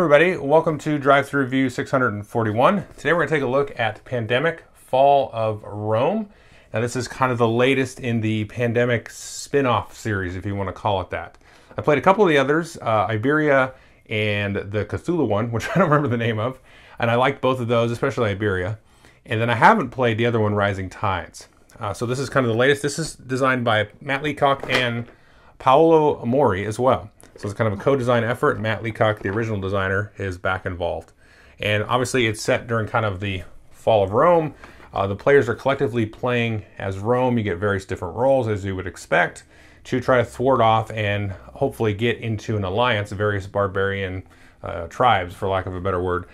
Everybody, welcome to Drive Thru Review 641. Today we're going to take a look at Pandemic Fall of Rome. Now this is kind of the latest in the Pandemic spin-off series, if you want to call it that. I played a couple of the others, Iberia and the Cthulhu one, which I don't remember the name of, and I liked both of those, especially Iberia. And then I haven't played the other one, Rising Tides. So this is kind of the latest. This is designed by Matt Leacock and Paolo Amori as well. So it's kind of a co-design effort. Matt Leacock, the original designer, is back involved. And obviously it's set during kind of the fall of Rome. The players are collectively playing as Rome. You get various different roles, as you would expect, to try to thwart off and hopefully get into an alliance of various barbarian tribes, for lack of a better word,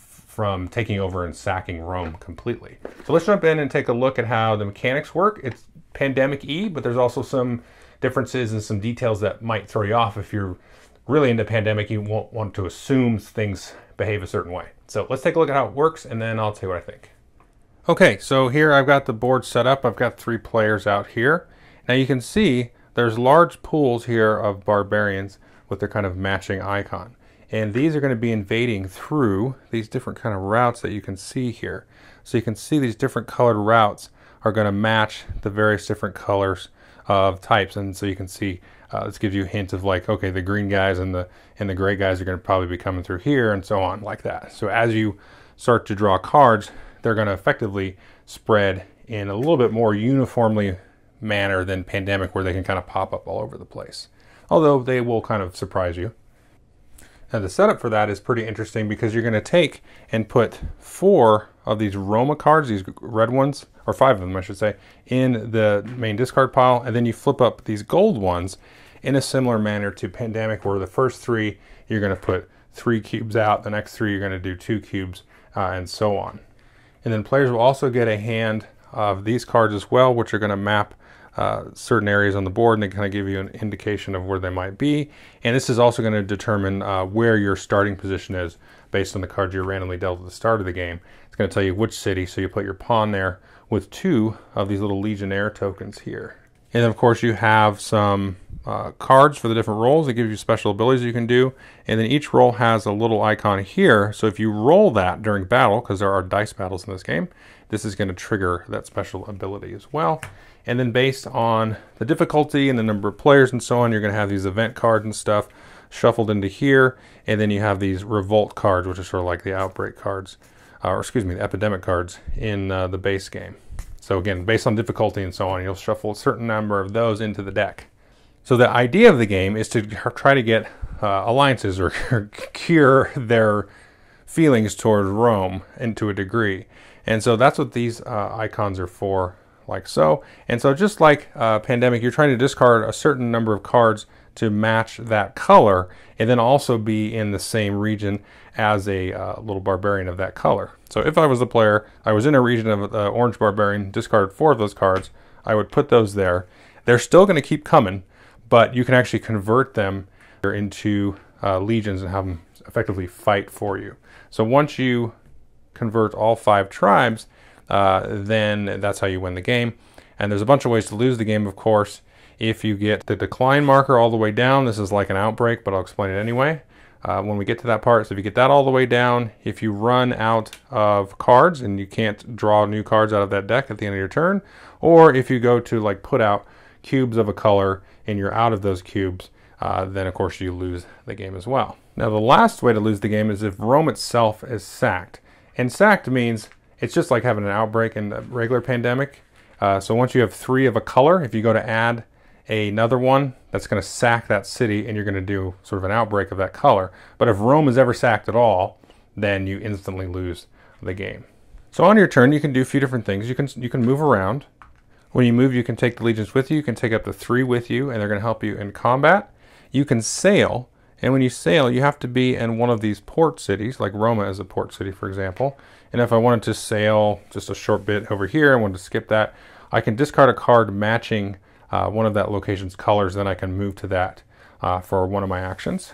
from taking over and sacking Rome completely. So let's jump in and take a look at how the mechanics work. It's Pandemic-y, but there's also some differences and some details that might throw you off. If you're really into Pandemic, you won't want to assume things behave a certain way. So let's take a look at how it works, and then I'll tell you what I think. Okay, so here I've got the board set up. I've got 3 players out here. Now you can see there's large pools here of barbarians with their kind of matching icon. And these are going to be invading through these different kind of routes that you can see here. So you can see these different colored routes are going to match the various different colors of types, and so you can see this gives you a hint of like, okay, the green guys and the gray guys are going to probably be coming through here, and so on like that. So as you start to draw cards, they're going to effectively spread in a little bit more uniformly manner than Pandemic, where they can kind of pop up all over the place, although they will kind of surprise you. Now the setup for that is pretty interesting, because you're going to take and put 4 of these Roma cards, these red ones, or 5 of them I should say, in the main discard pile, and then you flip up these gold ones in a similar manner to Pandemic, where the first 3 you're going to put 3 cubes out, the next 3 you're going to do 2 cubes, and so on. And then players will also get a hand of these cards as well, which are going to map certain areas on the board, and they kind of give you an indication of where they might be. And this is also going to determine where your starting position is based on the cards you're randomly dealt at the start of the game. It's going to tell you which city, so you put your pawn there with 2 of these little Legionnaire tokens here. And then of course you have some cards for the different roles that give you special abilities you can do, and then each role has a little icon here, so if you roll that during battle, because there are dice battles in this game, this is going to trigger that special ability as well. And then based on the difficulty and the number of players and so on, you're going to have these event cards and stuff shuffled into here, and then you have these revolt cards, which are sort of like the outbreak cards, or excuse me, the epidemic cards in the base game. So again, based on difficulty and so on, you'll shuffle a certain number of those into the deck. So the idea of the game is to try to get alliances or cure their feelings toward Rome into a degree. And so that's what these icons are for, like so. And so just like Pandemic, you're trying to discard a certain number of cards to match that color, and then also be in the same region as a little barbarian of that color. So if I was the player, I was in a region of the orange barbarian, discarded 4 of those cards, I would put those there. They're still going to keep coming, but you can actually convert them into legions and have them effectively fight for you. So once you convert all 5 tribes, then that's how you win the game. And there's a bunch of ways to lose the game, of course. If you get the decline marker all the way down, this is like an outbreak, but I'll explain it anyway when we get to that part. So if you get that all the way down, if you run out of cards and you can't draw new cards out of that deck at the end of your turn, or if you go to like put out cubes of a color and you're out of those cubes, then of course you lose the game as well. Now the last way to lose the game is if Rome itself is sacked. And sacked means it's just like having an outbreak in a regular Pandemic. So once you have 3 of a color, if you go to add another one, that's going to sack that city, and you're going to do sort of an outbreak of that color. But if Rome is ever sacked at all, then you instantly lose the game. So on your turn, you can do a few different things. You can move around. When you move, you can take the legions with you. You can take up to 3 with you, and they're going to help you in combat. You can sail, and when you sail, you have to be in one of these port cities, like Roma is a port city, for example. And if I wanted to sail just a short bit over here, I wanted to skip that, I can discard a card matching one of that location's colors, then I can move to that for one of my actions.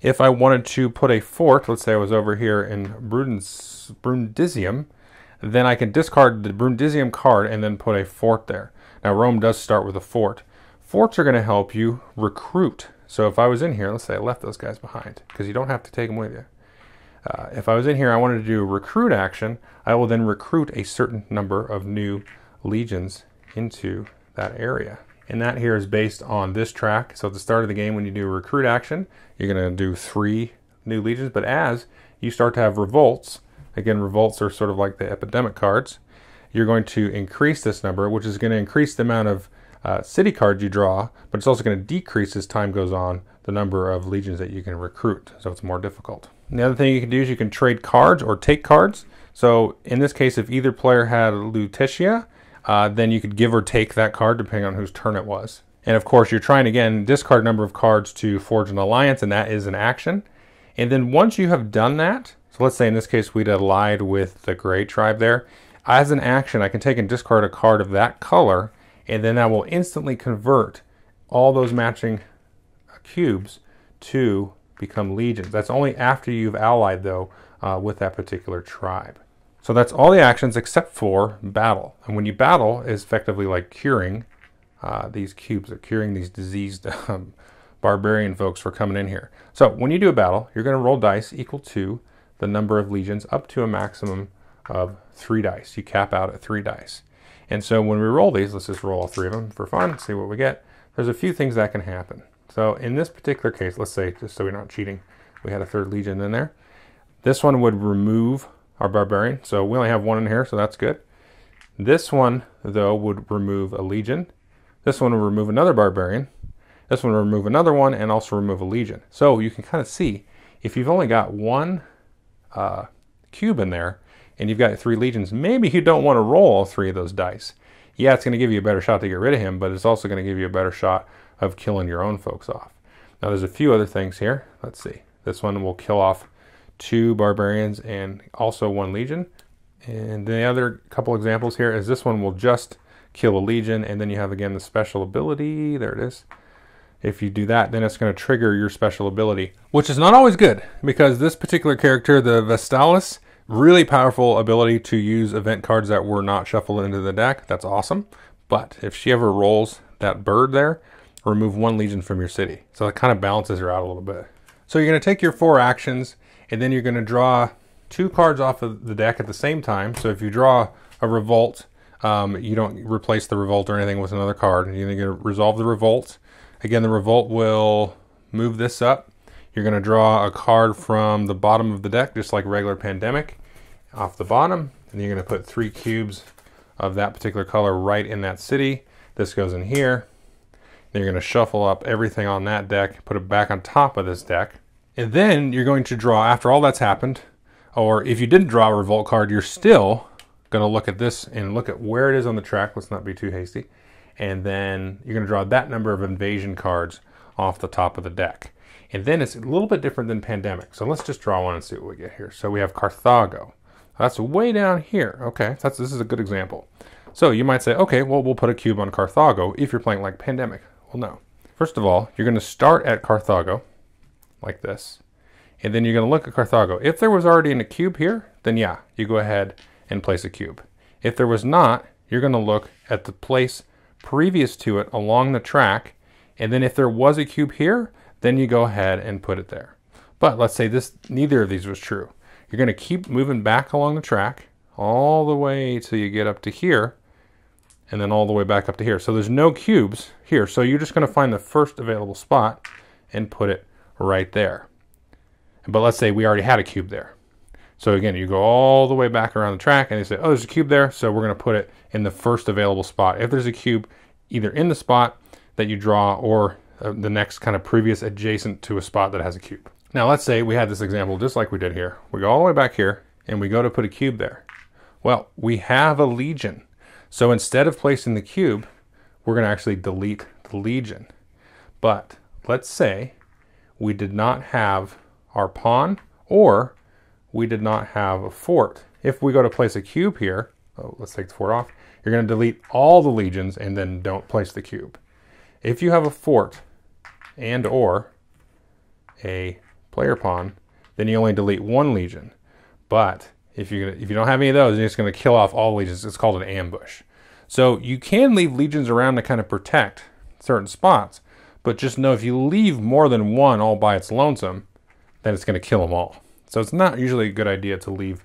If I wanted to put a fort, let's say I was over here in Brundisium, then I can discard the Brundisium card and then put a fort there. Now Rome does start with a fort. Forts are going to help you recruit So if I was in here, let's say I left those guys behind, because you don't have to take them with you. If I was in here, I wanted to do a recruit action, I will then recruit a certain number of new legions into that area. And that here is based on this track. So at the start of the game, when you do a recruit action, you're going to do 3 new legions. But as you start to have revolts, again, revolts are sort of like the epidemic cards, you're going to increase this number, which is going to increase the amount of city cards you draw, but it's also going to decrease as time goes on the number of legions that you can recruit. So it's more difficult. And the other thing you can do is you can trade cards or take cards. So in this case, if either player had Lutetia, then you could give or take that card depending on whose turn it was. And of course, you're trying again, discard a number of cards to forge an alliance, and that is an action. And then once you have done that, so let's say in this case we'd allied with the Gray tribe there, as an action I can take and discard a card of that color, and then that will instantly convert all those matching cubes to become legions. That's only after you've allied though with that particular tribe. So that's all the actions except for battle. And when you battle, it's effectively like curing these cubes, or curing these diseased barbarian folks for coming in here. So when you do a battle, you're going to roll dice equal to the number of legions up to a maximum of 3 dice. You cap out at 3 dice. And so when we roll these, let's just roll all 3 of them for fun, see what we get. There's a few things that can happen. So in this particular case, let's say, just so we're not cheating, we had a 3rd legion in there. This one would remove our barbarian, so we only have 1 in here, so that's good. This one, though, would remove a legion. This one will remove another barbarian. This one will remove another one, and also remove a legion. So you can kind of see, if you've only got 1 cube in there, and you've got 3 legions, maybe you don't want to roll all 3 of those dice. Yeah, it's going to give you a better shot to get rid of him, but it's also going to give you a better shot of killing your own folks off. Now there's a few other things here. Let's see. This one will kill off 2 barbarians and also 1 legion. And the other couple examples here is this one will just kill a legion, and then you have again the special ability. There it is. If you do that, then it's going to trigger your special ability, which is not always good, because this particular character, the Vestalis, really powerful ability to use event cards that were not shuffled into the deck. That's awesome. But if she ever rolls that bird there, remove 1 legion from your city. So it kind of balances her out a little bit. So you're going to take your 4 actions, and then you're going to draw 2 cards off of the deck at the same time. So if you draw a revolt, you don't replace the revolt or anything with another card. You're going to resolve the revolt. Again, the revolt will move this up. You're going to draw a card from the bottom of the deck, just like regular Pandemic, off the bottom. And you're going to put 3 cubes of that particular color right in that city. This goes in here. Then you're going to shuffle up everything on that deck, put it back on top of this deck. And then you're going to draw, after all that's happened, or if you didn't draw a revolt card, you're still going to look at this and look at where it is on the track. Let's not be too hasty. And then you're going to draw that number of invasion cards off the top of the deck. And then it's a little bit different than Pandemic. So let's just draw one and see what we get here. So we have Carthago. That's way down here. Okay, this is a good example. So you might say, okay, well, we'll put a cube on Carthago if you're playing like Pandemic. Well, no. First of all, you're going to start at Carthago, like this. And then you're going to look at Carthago. If there was already a cube here, then yeah, you go ahead and place a cube. If there was not, you're going to look at the place previous to it along the track, and then if there was a cube here, then you go ahead and put it there. But let's say neither of these was true. You're going to keep moving back along the track all the way till you get up to here, and then all the way back up to here. So there's no cubes here, so you're just going to find the first available spot and put it right there. But let's say we already had a cube there. So again, you go all the way back around the track and you say, oh, there's a cube there, so we're going to put it in the first available spot. If there's a cube either in the spot that you draw or the next kind of previous adjacent to a spot that has a cube. Now let's say we had this example just like we did here. We go all the way back here and we go to put a cube there. Well, we have a legion. So instead of placing the cube, we're going to actually delete the legion. But let's say we did not have our pawn, or we did not have a fort. If we go to place a cube here, let's take the fort off, you're going to delete all the legions and then don't place the cube. If you have a fort and or a player pawn, then you only delete 1 legion. But if you don't have any of those, you're just going to kill off all legions. It's called an ambush. So you can leave legions around to kind of protect certain spots, But just know if you leave more than one all by its lonesome, then it's going to kill them all. So it's not usually a good idea to leave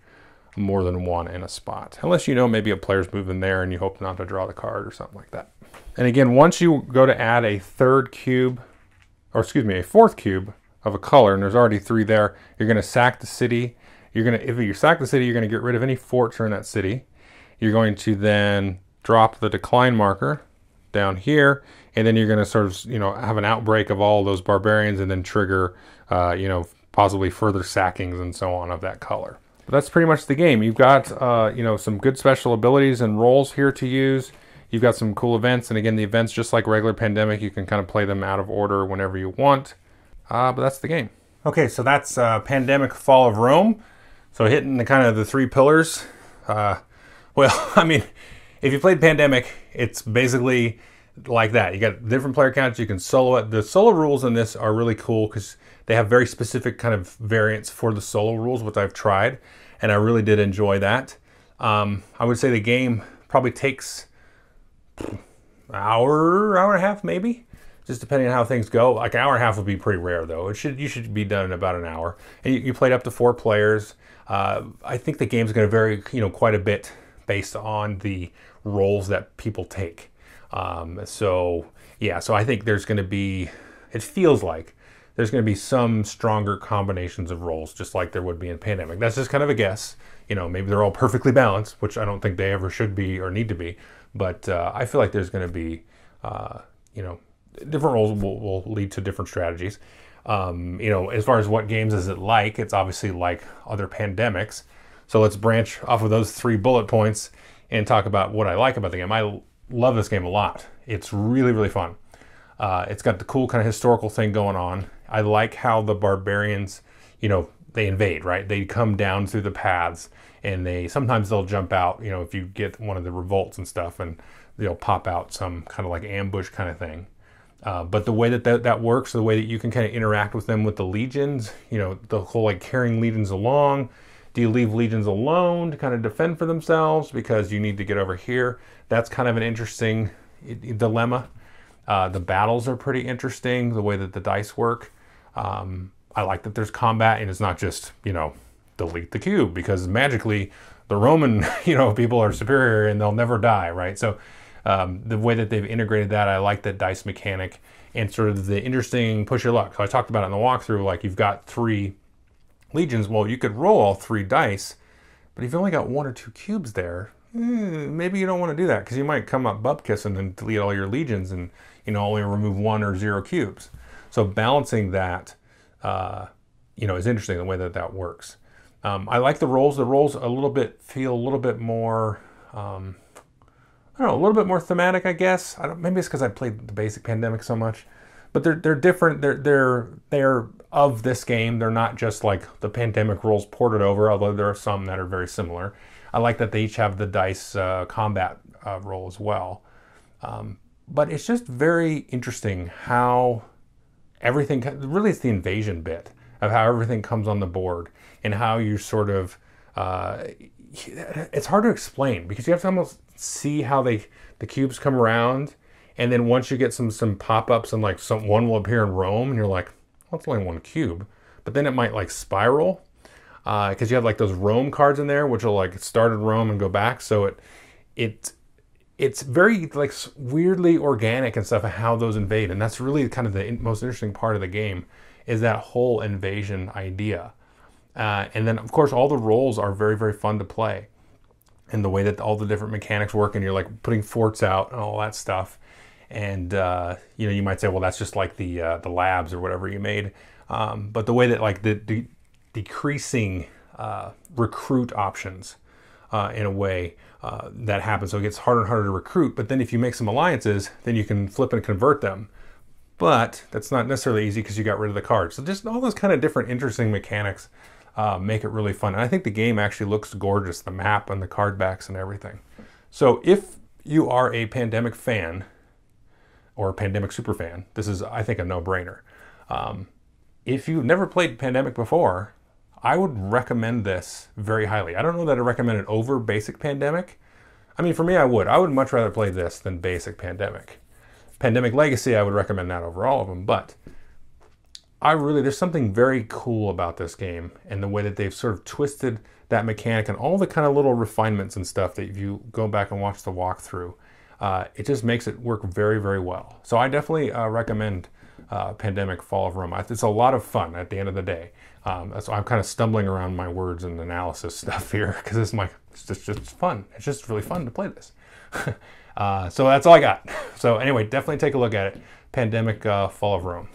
more than one in a spot. Unless you know maybe a player's moving there and you hope not to draw the card or something like that. And again, once you go to add a fourth cube of a color, and there's already 3 there, you're going to sack the city. If you sack the city, you're going to get rid of any forts in that city. You're going to then drop the decline marker down here, and then you're going to sort of, have an outbreak of all those barbarians and then trigger, possibly further sackings and so on of that color. But that's pretty much the game. You've got, some good special abilities and roles here to use. You've got some cool events, and again, the events, just like regular Pandemic, you can kind of play them out of order whenever you want. But that's the game. Okay, so that's Pandemic Fall of Rome. So hitting the kind of the 3 pillars. Well, I mean, if you played Pandemic, it's basically like that. You got different player counts. You can solo it. The solo rules in this are really cool because they have very specific kind of variants for the solo rules, which I've tried, and I really did enjoy that. I would say the game probably takes an hour and a half, maybe, just depending on how things go. Like an hour and a half would be pretty rare, though. You should be done in about an hour. And you played up to 4 players. I think the game's going to vary, quite a bit based on the roles that people take. So I think there's going to be, it feels like there's going to be some stronger combinations of roles, just like there would be in Pandemic. That's just kind of a guess. Maybe they're all perfectly balanced, which I don't think they ever should be or need to be. But I feel like there's going to be, different roles will lead to different strategies. As far as what games is it like, it's obviously like other Pandemics. So let's branch off of those 3 bullet points and talk about what I like about the game. I love this game a lot. It's really, really fun. It's got the cool kind of historical thing going on. I like how the barbarians, they invade, right? They come down through the paths, and sometimes they'll jump out, if you get one of the revolts and stuff, and they'll pop out some kind of like ambush kind of thing. But the way that works, the way that you can kind of interact with them with the legions, the whole like carrying legions along. Do you leave legions alone to kind of defend for themselves because you need to get over here? That's kind of an interesting dilemma. The battles are pretty interesting, the way that the dice work. I like that there's combat, and it's not just, delete the cube, because magically the Roman, people are superior and they'll never die, right? So the way that they've integrated that, I like that dice mechanic and sort of the interesting push your luck. So I talked about it in the walkthrough, like you've got 3 legions. Well, you could roll all 3 dice, but if you've only got 1 or 2 cubes there, maybe you don't want to do that, because you might come up butt kissing and delete all your legions and, only remove 1 or 0 cubes. So balancing that, is interesting, the way that works. I like the rolls. The rolls feel a little bit more, a little bit more thematic, I guess. Maybe it's because I played the basic Pandemic so much, but they're different. They're of this game. They're not just like the Pandemic rolls ported over, although there are some that are very similar. I like that they each have the dice combat roll as well. But it's just very interesting how everything, really it's the invasion bit of how everything comes on the board and how you sort of, it's hard to explain because you have to almost see how the cubes come around. And then once you get some pop-ups and like one will appear in Rome and you're like, well, it's only 1 cube. But then it might like spiral because you have like those Rome cards in there, which will like start in Rome and go back. So it's very like weirdly organic and stuff of how those invade. And that's really kind of the most interesting part of the game is that whole invasion idea. And then of course, all the roles are very, very fun to play and the way that all the different mechanics work and you're like putting forts out and all that stuff. And, you might say, well, that's just like the labs or whatever you made. But the way that like the decreasing recruit options in a way that happens. So it gets harder and harder to recruit. But then if you make some alliances, then you can flip and convert them. But that's not necessarily easy because you got rid of the cards. So just all those kind of different interesting mechanics make it really fun. And I think the game actually looks gorgeous, the map and the card backs and everything. So if you are a Pandemic fan or a Pandemic super fan, this is, I think, a no-brainer. If you've never played Pandemic before, I would recommend this very highly. I don't know that I recommend it over basic Pandemic. I mean, for me, I would. I would much rather play this than basic Pandemic. Pandemic Legacy, I would recommend that over all of them, but there's something very cool about this game and the way that they've sort of twisted that mechanic and all the kind of little refinements and stuff that if you go back and watch the walkthrough, it just makes it work very, very well. So I definitely recommend Pandemic Fall of Rome. It's a lot of fun at the end of the day. So I'm kind of stumbling around my words and analysis stuff here because it's just fun. It's just really fun to play this. So that's all I got. So anyway, definitely take a look at it. Pandemic Fall of Rome.